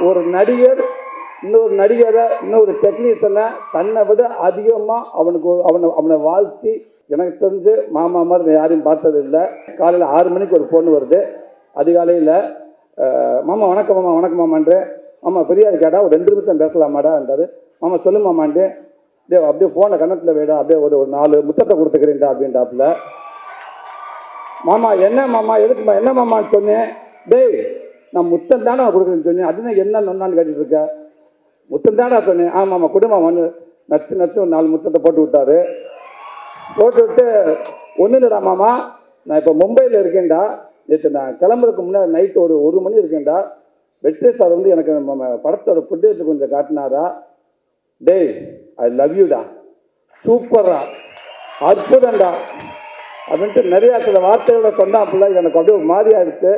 ஒரு நடிகர் இன்னொரு நடிகரை இன்னொரு டெக்னீஷியனை தன்னை விட அதிகமாக அவனை வாழ்த்தி, எனக்கு தெரிஞ்சு மாமா மாதிரி யாரையும் பார்த்தது இல்லை. காலையில் 6 மணிக்கு ஒரு பொண்ணு வருது அதிகாலையில். மாமா வணக்கம் மாமா, வணக்கம் மாமான்றேன். மாமா பெரியா இருக்காடா, ஒரு 2 நிமிஷம் பேசலாமாடான்றாரு. மாமா சொல்லு மாமான்ட்டு, அப்படியே ஃபோனை கன்னத்தில் வேடா, அப்படியே ஒரு 4 முத்தத்தை கொடுத்துக்கிறேன்டா அப்படின்றாப்புல. மாமா என்ன மாமா, எதுக்குமா என்ன மாமான்னு சொன்னேன். டேய் நான் முத்தம் தானே கொடுக்குறேன்னு சொன்னேன், அதுனா என்ன நொன்னான்னு கேட்டுட்டு இருக்க. முத்தம் தானே சொன்னேன். ஆமாம்மா குடும்பம் நச்சு நச்சு ஒரு 4 முத்தத்தை போட்டு விட்டாரு. போட்டு விட்டு ஒன்றும் இல்லைடா மாமா, நான் இப்போ மும்பையில் இருக்கேன்டா. நேற்று நான் கிளம்புறதுக்கு முன்னாடி நைட்டு ஒரு 1 மணி இருக்கேன்டா. வெற்றி சார் வந்து எனக்கு படத்தோட ஃபுட்டேஜ் கொஞ்சம் காட்டினாரா. டேய் ஐ லவ் யூடா, சூப்பர்ரா, அற்புதம்டா அப்படின்ட்டு நிறையா சில வார்த்தைகளை சொன்னாப்புல. எனக்கு அப்படியே ஒரு மாதிரி ஆயிடுச்சு.